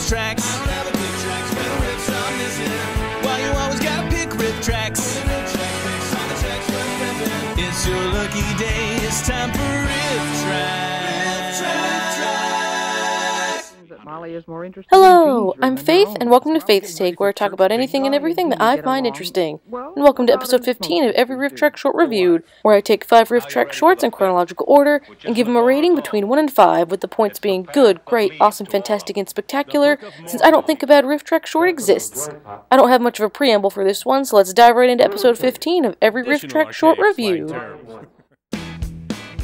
Rifftrax. I don't have a click tracks, better riffs on this end. Why you always gotta pick Rifftrax? It's your lucky day, it's time for Rifftrax. Hello, I'm Faith, and welcome to Faith's Take, where I talk about anything and everything that I find interesting. And welcome to episode 15 of Every Rifftrax Short Reviewed, where I take 5 Rifftrax shorts in chronological order and give them a rating between 1 and 5, with the points being good, great, awesome, fantastic, and spectacular, since I don't think a bad Rifftrax short exists. I don't have much of a preamble for this one, so let's dive right into episode 15 of Every Rifftrax Short Reviewed.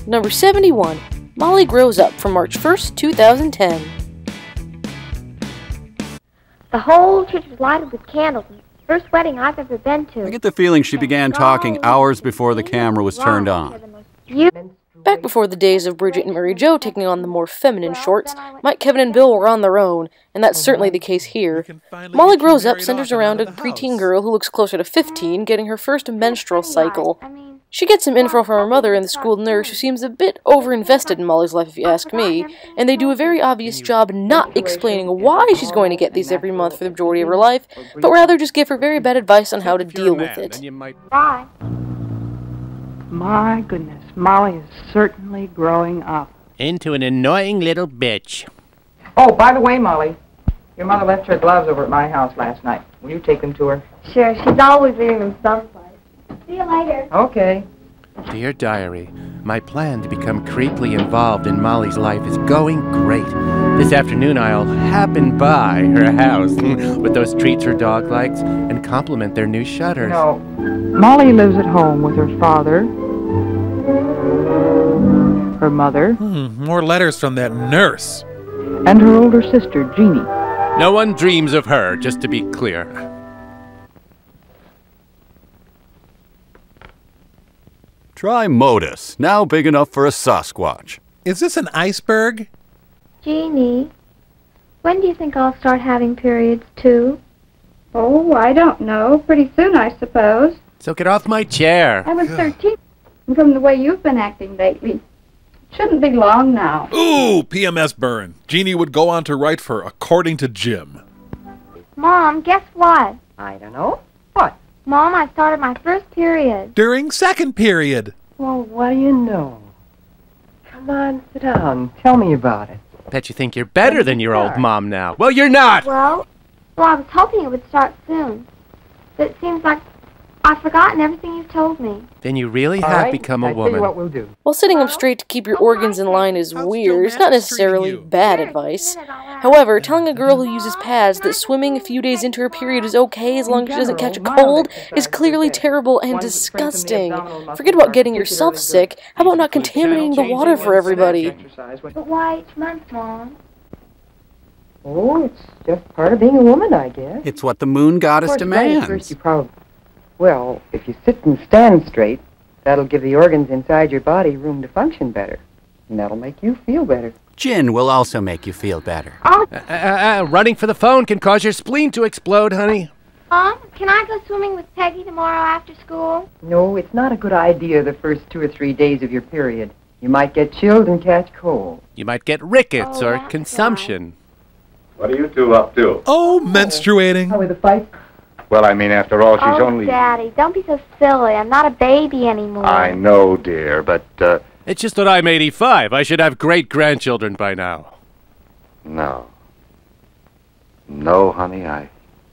Number 71, Molly Grows Up, from March 1st, 2010. The whole church was lighted with candles. First wedding I've ever been to. I get the feeling she began talking hours before the camera was turned on. Back before the days of Bridget and Mary Jo taking on the more feminine shorts, Mike, Kevin, and Bill were on their own, and that's certainly the case here. Molly Grows Up centers around a preteen girl who looks closer to 15 getting her first menstrual cycle. She gets some info from her mother and the school nurse, who seems a bit over-invested in Molly's life if you ask me, and they do a very obvious job not explaining why she's going to get these every month for the majority of her life, but rather just give her very bad advice on how to deal with it. Bye. My goodness, Molly is certainly growing up. Into an annoying little bitch. Oh, by the way, Molly, your mother left her gloves over at my house last night. Will you take them to her? Sure, she's always leaving them someplace. See you later. Okay. Dear Diary, my plan to become creepily involved in Molly's life is going great. This afternoon I'll happen by her house with those treats her dog likes and compliment their new shutters. No, Molly lives at home with her father, her mother, More letters from that nurse. and her older sister, Jeannie. No one dreams of her, just to be clear. Try Modus, now big enough for a Sasquatch. Is this an iceberg? Jeannie, when do you think I'll start having periods, too? Oh, I don't know. Pretty soon, I suppose. So get off my chair. I was 13, and from the way you've been acting lately. Shouldn't be long now. Ooh, PMS burn. Jeannie would go on to write for According to Jim. Mom, guess what? I don't know. What? Mom, I started my first period. During second period. Well, what do you know? Come on, sit down. Tell me about it. Bet you think you're better than your old mom now. Well, you're not! Well, I was hoping it would start soon. But it seems like I've forgotten everything you've told me. Then you really All have right, become a I tell woman. you what we'll do. While sitting up straight to keep your organs in line is weird, it's not necessarily bad advice. However, telling a girl who uses pads that swimming a few days into her period is okay as long as she doesn't catch a cold is clearly terrible and disgusting. Forget about getting yourself sick, how about not contaminating the water for everybody? But why each month, Mom? Oh, it's just part of being a woman, I guess. It's what the moon goddess demands. First you probably... Well, if you sit and stand straight, that'll give the organs inside your body room to function better. And that'll make you feel better. Gin will also make you feel better. Running for the phone can cause your spleen to explode, honey. Mom, can I go swimming with Peggy tomorrow after school? No, it's not a good idea the first 2 or 3 days of your period. You might get chilled and catch cold. You might get rickets Oh, or that's consumption. What are you two up to? Oh, menstruating. How with the fight? Well, I mean, after all, she's only... Daddy, don't be so silly. I'm not a baby anymore. I know, dear, but, It's just that I'm 85. I should have great-grandchildren by now. no. No, honey, I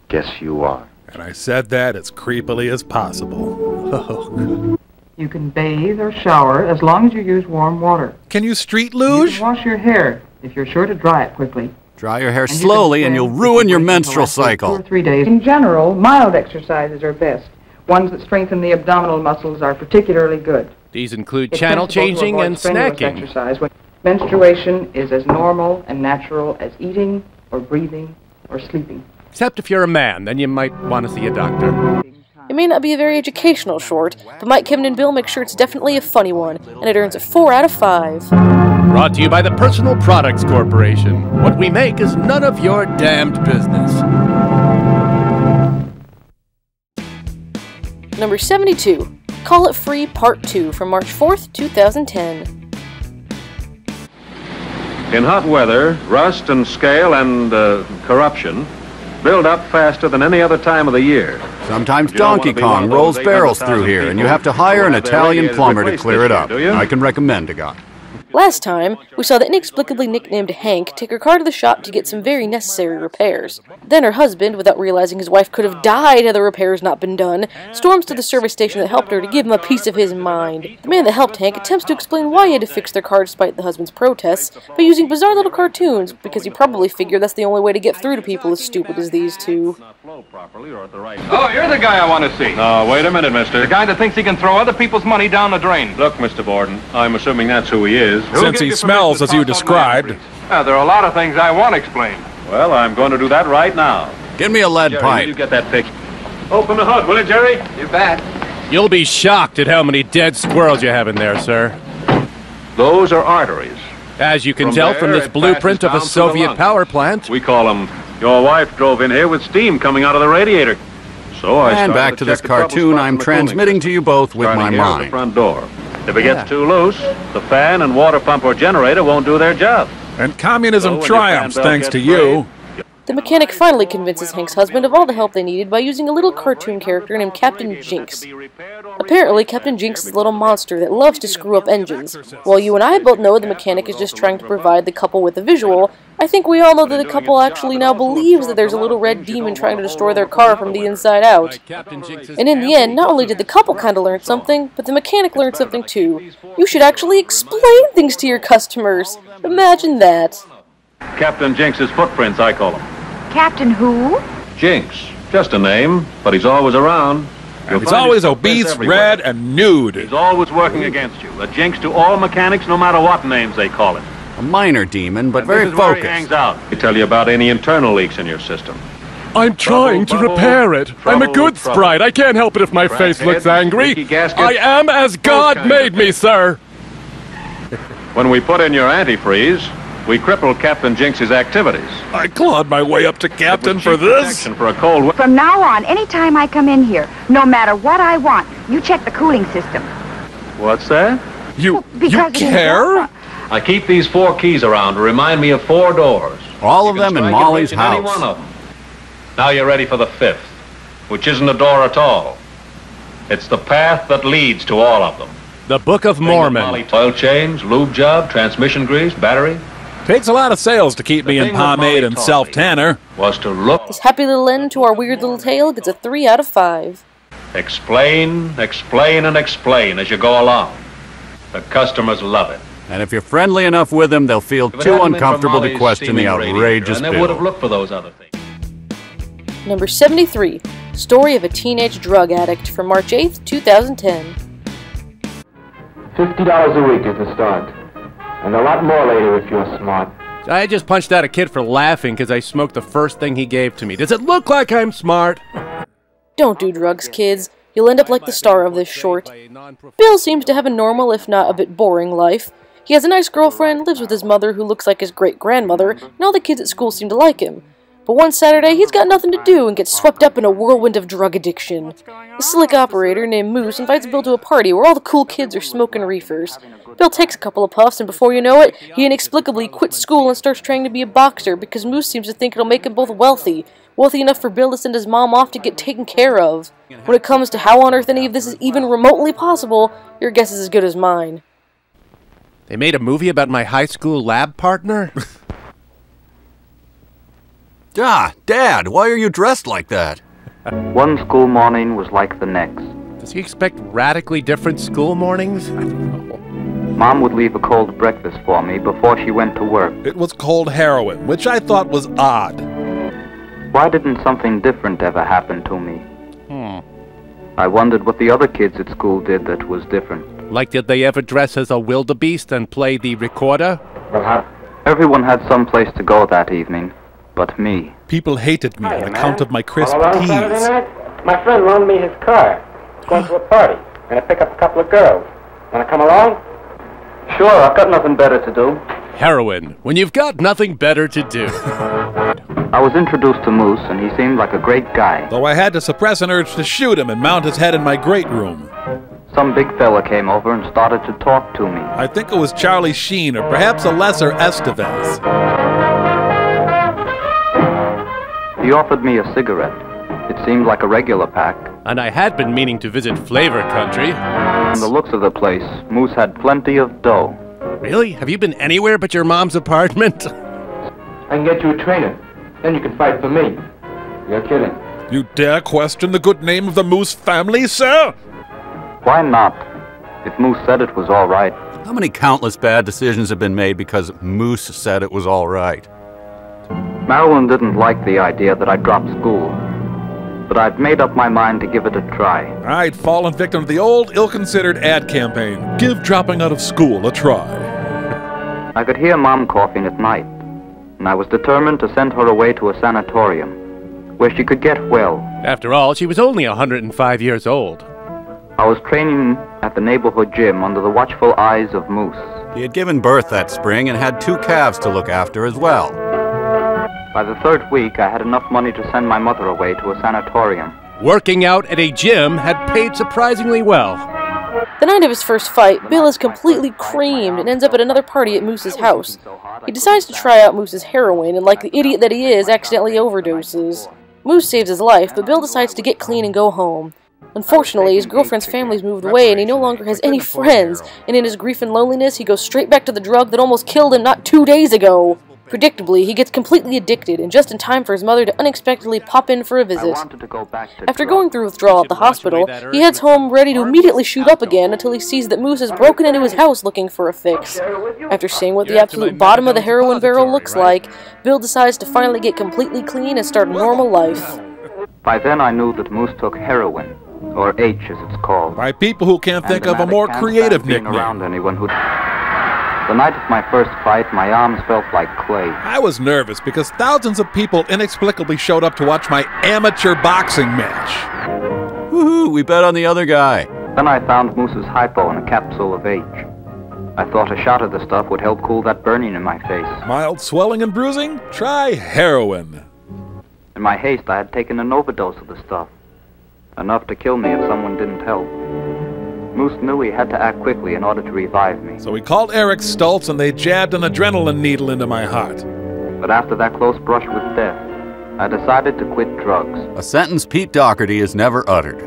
guess you are. And I said that as creepily as possible. Oh, You can bathe or shower as long as you use warm water. Can you street You luge? can wash your hair if you're sure to dry it quickly. Dry your hair And you slowly can and you'll swim ruin your if you menstrual wait until after 2 cycle. or 3 days. In general, mild exercises are best. Ones that strengthen the abdominal muscles are particularly good. These include It's channel sensible to changing avoid and strenuous snacking. Exercise when menstruation is as normal and natural as eating or breathing or sleeping. Except if you're a man, then you might want to see a doctor. It may not be a very educational short, but Mike, Kevin, and Bill make sure it's definitely a funny one, and it earns a 4 out of 5. Brought to you by the Personal Products Corporation. What we make is none of your damned business. Number 72, Call It Free Part 2 from March 4th, 2010. In hot weather, rust and scale and corruption build up faster than any other time of the year. Sometimes Donkey Kong rolls barrels through here, and you have to hire an Italian plumber to clear it up. I can recommend a guy. Last time, we saw the inexplicably nicknamed Hank take her car to the shop to get some very necessary repairs. Then her husband, without realizing his wife could have died had the repairs not been done, storms to the service station that helped her to give him a piece of his mind. The man that helped Hank attempts to explain why he had to fix their car despite the husband's protests, by using bizarre little cartoons, because he probably figured that's the only way to get through to people as stupid as these two. Oh, you're the guy I want to see. No, wait a minute, mister. The guy that thinks he can throw other people's money down the drain. Look, Mr. Borden, I'm assuming that's who he is. Since he smells as you described. There are a lot of things I want explained. Well, I'm going to do that right now. Give me a lead Jerry, pipe. You get that picture. Open the hood, will you, Jerry? You bet. You'll be shocked at how many dead squirrels you have in there, sir. Those are arteries. As you can tell from this blueprint of a Soviet power plant. We call them. Your wife drove in here with steam coming out of the radiator. So I And back to this cartoon I'm transmitting to you both with my mind. The front door. If it gets too loose, the fan and water pump or generator won't do their job. And communism triumphs thanks to you. The mechanic finally convinces Hank's husband of all the help they needed by using a little cartoon character named Captain Jinx. Apparently, Captain Jinx is a little monster that loves to screw up engines. While you and I both know the mechanic is just trying to provide the couple with a visual, I think we all know that the couple actually now believes that there's a little red demon trying to destroy their car from the inside out. And in the end, not only did the couple kinda learn something, but the mechanic learned something too. You should actually explain things to your customers. Imagine that. Captain Jinx's footprints, I call them. Captain who? Jinx. Just a name, but he's always around. He's always obese, red, and nude. He's always working against you. A jinx to all mechanics, no matter what names they call him. A minor demon, but And very this is where he focused. hangs out. He tell you about any internal leaks in your system. I'm trying to repair it. I'm a good sprite. I can't help it if my face looks angry. I am as God made me, sir. When we put in your antifreeze, we crippled Captain Jinx's activities. I clawed my way up to Captain for this. For a cold From now on, anytime I come in here, no matter what I want, you check the cooling system. What's that? You Because care? I keep these 4 keys around to remind me of 4 doors. All of them in Strike Molly's it any house. one of them. Now you're ready for the 5th, which isn't a door at all. It's the path that leads to all of them. The Book of Mormon. Oil change, lube job, transmission grease, battery. Takes a lot of sales to keep me in pomade and self-tanner. Was to look, This happy little end to our weird little tale gets a 3 out of 5. explain, explain, and explain as you go along. The customers love it. And if you're friendly enough with them, they'll feel If it too hadn't been for uncomfortable to Molly's question the steaming radiator, outrageous and they would have bill. looked for those other things. Number 73, Story of a Teenage Drug Addict from March 8th, 2010. $50 a week is the start. And a lot more later if you're smart. I just punched out a kid for laughing because I smoked the first thing he gave to me. Does it look like I'm smart? Don't do drugs, kids. You'll end up like the star of this short. Bill seems to have a normal, if not a bit boring, life. He has a nice girlfriend, lives with his mother who looks like his great-grandmother, and all the kids at school seem to like him. But one Saturday, he's got nothing to do and gets swept up in a whirlwind of drug addiction. A slick operator named Moose invites Bill to a party where all the cool kids are smoking reefers. Bill takes a couple of puffs, and before you know it, he inexplicably quits school and starts trying to be a boxer because Moose seems to think it'll make him both wealthy enough for Bill to send his mom off to get taken care of. When it comes to how on earth any of this is even remotely possible, your guess is as good as mine. They made a movie about my high school lab partner? Ah, Dad, why are you dressed like that? One school morning was like the next. Does he expect radically different school mornings? I don't know. Mom would leave a cold breakfast for me before she went to work. It was cold heroin, which I thought was odd. Why didn't something different ever happen to me? I wondered what the other kids at school did that was different. Like, did they ever dress as a wildebeest and play the recorder? Everyone had some place to go that evening, but me. People hated me on account of my crisp tees. My friend loaned me his car. He's going to a party. Gonna pick up a couple of girls. Wanna come along? Sure, I've got nothing better to do. Heroin, when you've got nothing better to do. I was introduced to Moose, and he seemed like a great guy. Though I had to suppress an urge to shoot him and mount his head in my great room. Some big fella came over and started to talk to me. I think it was Charlie Sheen, or perhaps a lesser Estevez. He offered me a cigarette. It seemed like a regular pack. And I had been meaning to visit Flavor Country. From the looks of the place, Moose had plenty of dough. Really? Have you been anywhere but your mom's apartment? I can get you a trainer. Then you can fight for me. You're kidding. You dare question the good name of the Moose family, sir? Why not? If Moose said it was all right. How many countless bad decisions have been made because Moose said it was all right? Marilyn didn't like the idea that I dropped school, but I'd made up my mind to give it a try. I'd fallen victim to the old, ill-considered ad campaign. Give dropping out of school a try. I could hear Mom coughing at night, and I was determined to send her away to a sanatorium, where she could get well. After all, she was only 105 years old. I was training at the neighborhood gym under the watchful eyes of Moose. He had given birth that spring and had 2 calves to look after as well. By the 3rd week, I had enough money to send my mother away to a sanatorium. Working out at a gym had paid surprisingly well. The night of his first fight, Bill is completely creamed and ends up at another party at Moose's house. He decides to try out Moose's heroin and, like the idiot that he is, accidentally overdoses. Moose saves his life, but Bill decides to get clean and go home. Unfortunately, his girlfriend's family's moved away and he no longer has any friends, and in his grief and loneliness, he goes straight back to the drug that almost killed him not 2 days ago. Predictably, he gets completely addicted, and just in time for his mother to unexpectedly pop in for a visit. After going through withdrawal at the hospital, he heads home ready to immediately shoot up again until he sees that Moose has broken into his house looking for a fix. After seeing what the absolute bottom of the heroin barrel looks like, Bill decides to finally get completely clean and start a normal life. By then I knew that Moose took heroin, or H as it's called. By people who can't think of a more creative nickname. Around anyone who... The night of my first fight, my arms felt like clay. I was nervous because thousands of people inexplicably showed up to watch my amateur boxing match. Woohoo, we bet on the other guy. Then I found Moose's hypo in a capsule of H. I thought a shot of the stuff would help cool that burning in my face. Mild swelling and bruising? Try heroin. In my haste, I had taken an overdose of the stuff. Enough to kill me if someone didn't help. Moose knew he had to act quickly in order to revive me. So he called Eric Stoltz and they jabbed an adrenaline needle into my heart. But after that close brush with death, I decided to quit drugs. A sentence Pete Doherty has never uttered.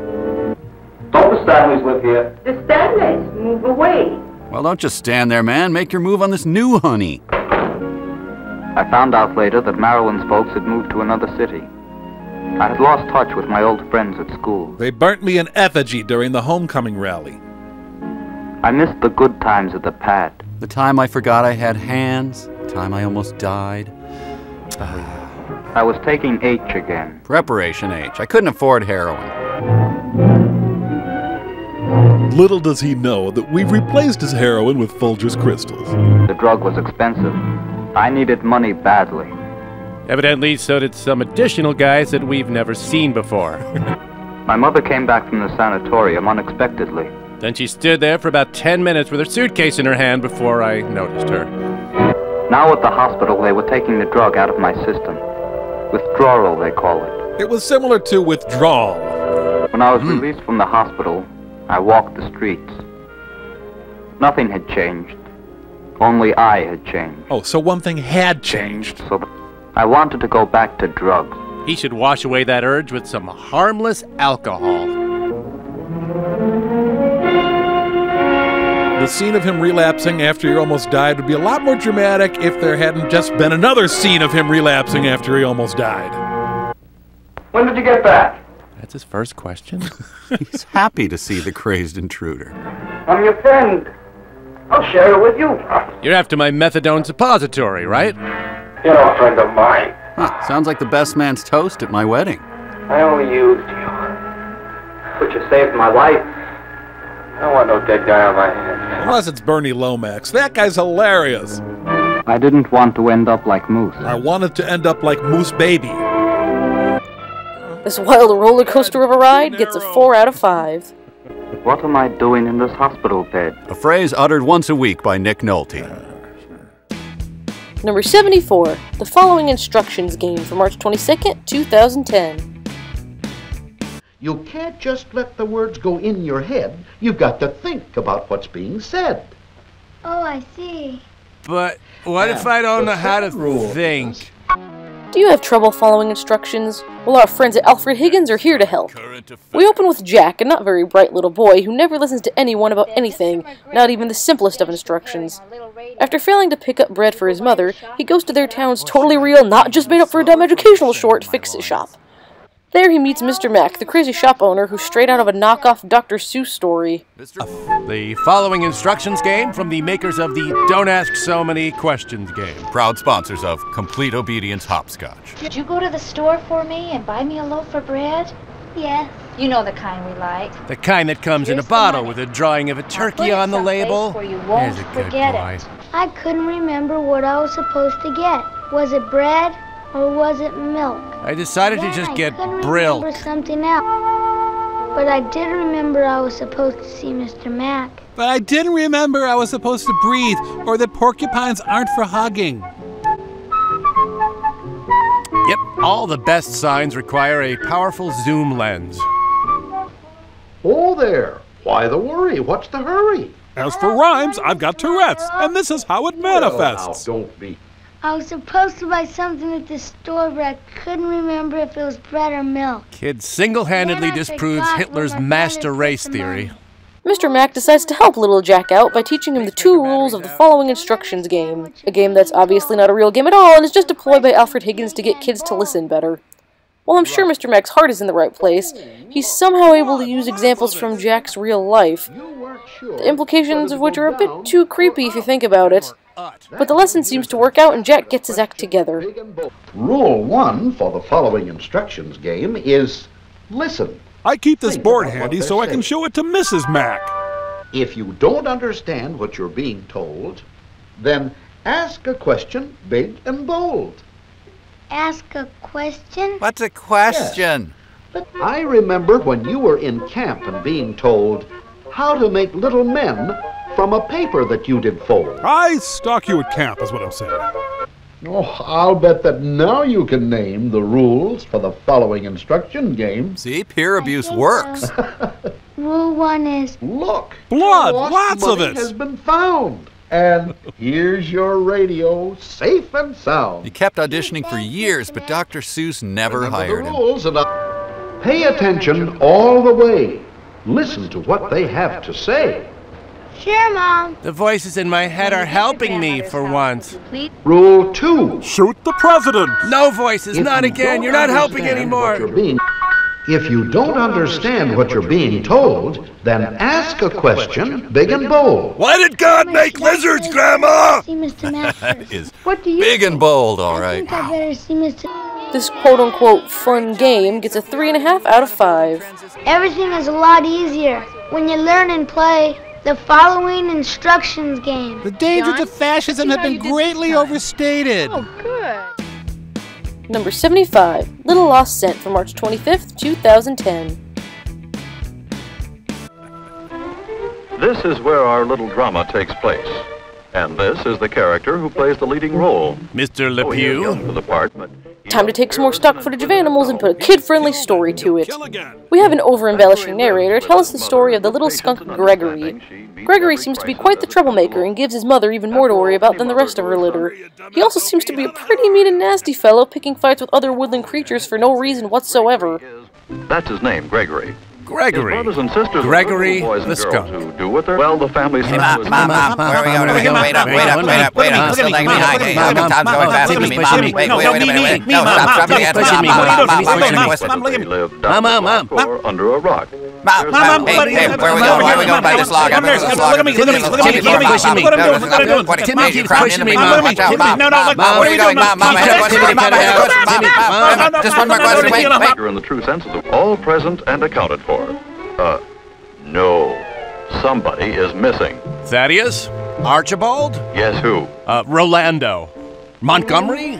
Don't the Stanleys live here? The Stanleys move away. Well, don't just stand there, man. Make your move on this new honey. I found out later that Marilyn's folks had moved to another city. I had lost touch with my old friends at school. They burnt me in effigy during the homecoming rally. I missed the good times at the pad. The time I forgot I had hands. The time I almost died. I was taking H again. Preparation H. I couldn't afford heroin. Little does he know that we've replaced his heroin with Folgers crystals. The drug was expensive. I needed money badly. Evidently, so did some additional guys that we've never seen before. My mother came back from the sanatorium unexpectedly. Then she stood there for about 10 minutes with her suitcase in her hand before I noticed her. Now at the hospital, they were taking the drug out of my system. Withdrawal, they call it. It was similar to withdrawal. When I was released from the hospital, I walked the streets. Nothing had changed. Only I had changed. Oh, so one thing had changed. So I wanted to go back to drugs. He should wash away that urge with some harmless alcohol. The scene of him relapsing after he almost died would be a lot more dramatic if there hadn't just been another scene of him relapsing after he almost died. When did you get back? That's his first question. He's happy to see the crazed intruder. I'm your friend. I'll share it with you. You're after my methadone suppository, right? You're no friend of mine. Huh, sounds like the best man's toast at my wedding. I only used you. But you saved my life. I don't want no dead guy on my hands. Unless it's Bernie Lomax. That guy's hilarious. I didn't want to end up like Moose. I wanted to end up like Moose Baby. This wild roller coaster of a ride gets a 4 out of 5. What am I doing in this hospital bed? A phrase uttered once a week by Nick Nolte. Number 74, the following instructions game from March 22nd, 2010. You can't just let the words go in your head. You've got to think about what's being said. Oh, I see. But what if I don't know how to think? Do you have trouble following instructions? Well, our friends at Alfred Higgins are here to help. We open with Jack, a not very bright little boy who never listens to anyone about anything, not even the simplest of instructions. After failing to pick up bread for his mother, he goes to their town's totally real, not just made up for a dumb educational short, fix-it shop. There he meets Mr. Mack, the crazy shop owner who's straight out of a knockoff Dr. Seuss story. The following instructions game from the makers of the Don't Ask So Many Questions game. Proud sponsors of Complete Obedience Hopscotch. Did you go to the store for me and buy me a loaf of bread? Yes. You know the kind we like. The kind that comes in a bottle with a drawing of a turkey on the label. Where you won't There's a good forget boy. it. I couldn't remember what I was supposed to get. Was it bread or was it milk? I decided to just get Brill. Remember something else. But I did remember I was supposed to see Mr. Mack. But I didn't remember I was supposed to breathe, or that porcupines aren't for hugging. Yep, all the best signs require a powerful zoom lens. Oh there. Why the worry? What's the hurry? As for rhymes, I've got Tourette's, and this is how it manifests. Well, now, don't be. I was supposed to buy something at the store, but I couldn't remember if it was bread or milk. Kid single-handedly disproves Hitler's master race theory. Mr. Mack decides to help little Jack out by teaching him the 2 rules of the following instructions game. A game that's obviously not a real game at all and is just deployed by Alfred Higgins to get kids to listen better. While I'm sure Mr. Mack's heart is in the right place, he's somehow able to use examples from Jack's real life, the implications of which are a bit too creepy if you think about it. But the lesson seems to work out and Jack gets his act together. Rule 1 for the following instructions game is listen. I keep this board handy so I can show it to Mrs. Mack. If you don't understand what you're being told, then ask a question big and bold. Ask a question? What's a question? But I remember when you were in camp and being told how to make little men from a paper that you did fold. I stalk you at camp, is what I'm saying. Oh, I'll bet that now you can name the rules for the following instruction game. See, peer abuse works. Rule 1 is... Look! Blood! Lots of it! Has been found. And here's your radio, safe and sound. He kept auditioning for years, but Dr. Seuss never hired him. Rules and pay attention all the way. Listen to what they have to say. Sure, Mom. The voices in my head are helping me for once. Rule 2. Shoot the president. No voices, not again. You're not helping anymore. If you don't understand what you're being told, then ask a question big and bold. Why did God make lizards, Grandma? See Mr. Mack. That is What do you big and bold, all right. I think I better see Mr. This quote-unquote fun game gets a 3.5 out of 5. Everything is a lot easier when you learn and play the following instructions game. The dangers of fascism have been greatly overstated. Oh, good. Number 75, Little Lost Scent from March 25th, 2010. This is where our little drama takes place. And this is the character who plays the leading role. Mr. LePew. For the part, but Time to take some more stock footage of animals and put a kid-friendly story to it. We have an over-embellishing narrator tell us the story of the little skunk Gregory. Gregory seems to be quite the troublemaker and gives his mother even more to worry about than the rest of her litter. He also seems to be a pretty mean and nasty fellow, picking fights with other woodland creatures for no reason whatsoever. that's his name, Gregory. Gregory. His brothers and sisters Gregory are boys the and girls skunk. who do what they're well. The family's Hey, Mom, where are we going? Wait up. Still lagging behind. Hey, Tom's going faster than me. Mom, wait a minute. No, stop me. Mom, under a rock. Mom, hey, where are we going? Why are we going by this log? I'm this log. Timmy keeps pushing me, Mom. Watch out, Mom. Mom, where are you going? Mom, I have a question. Mom, just one more question. Wait. In the true sense of the all present and accounted for. No. Somebody is missing. Thaddeus? Archibald? Yes, who? Rolando. Montgomery?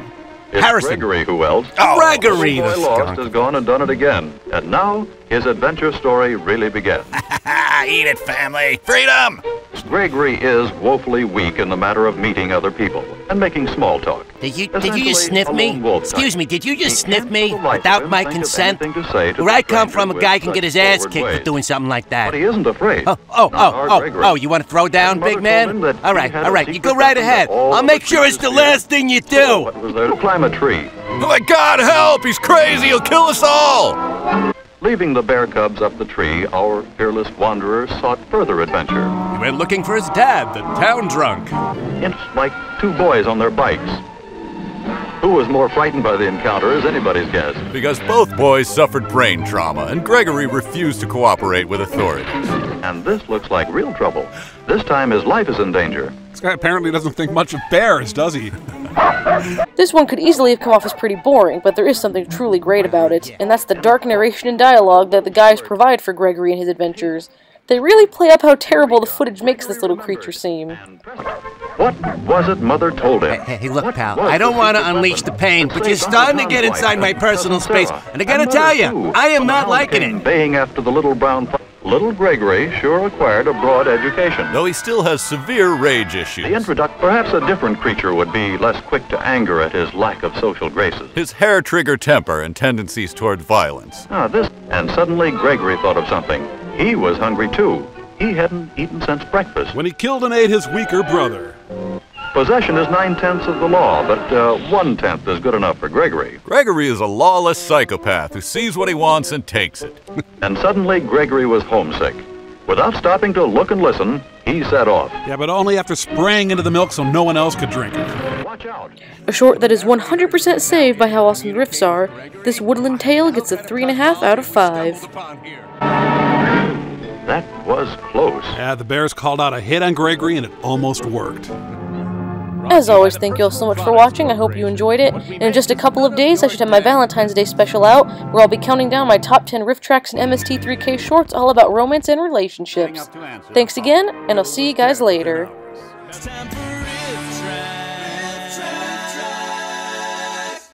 It's Harrison. Gregory, who else? Oh, Gregory the the boy lost skunk. has gone and done it again. And now his adventure story really begins. Eat it, family. Freedom! Gregory is woefully weak in the matter of meeting other people and making small talk. Did you just sniff me? Excuse me, did you just sniff me without my consent? Where I come from, a guy can get his ass kicked for doing something like that. But he isn't afraid. Oh, you want to throw down, big man? All right, you go right ahead. I'll make sure it's the last thing you do. What was there to climb a tree? Oh my God, help! He's crazy! He'll kill us all! Leaving the bear cubs up the tree, our fearless wanderer sought further adventure. He went looking for his dad, the town drunk. It's like two boys on their bikes. Who was more frightened by the encounter is anybody's guess. Because both boys suffered brain trauma, and Gregory refused to cooperate with authorities. And this looks like real trouble. This time his life is in danger. This guy apparently doesn't think much of bears, does he? This one could easily have come off as pretty boring, but there is something truly great about it, and that's the dark narration and dialogue that the guys provide for Gregory and his adventures. They really play up how terrible the footage makes this little creature seem. What was it Mother told him? Hey, look, pal, I don't want to unleash the pain, but you're starting to get inside my personal space, and I gotta tell you, I am not liking it. Baying after the little brown fox. Little Gregory sure acquired a broad education. Though he still has severe rage issues. The introduction, perhaps a different creature would be less quick to anger at his lack of social graces. His hair-trigger temper and tendencies toward violence. And suddenly Gregory thought of something. He was hungry too. He hadn't eaten since breakfast. When he killed and ate his weaker brother. Possession is 9/10 of the law, but 1/10 is good enough for Gregory. Gregory is a lawless psychopath who sees what he wants and takes it. And suddenly Gregory was homesick. Without stopping to look and listen, he set off. Yeah, but only after spraying into the milk so no one else could drink it. Watch out. A short that is 100% saved by how awesome the riffs are, this woodland tale gets a 3.5 out of 5. That was close. Yeah, the bears called out a hit on Gregory and it almost worked. As always, thank you all so much for watching. I hope you enjoyed it. And in just a couple of days, I should have my Valentine's Day special out, where I'll be counting down my top 10 Rifftrax and MST3K shorts all about romance and relationships. Thanks again, and I'll see you guys later. It's time for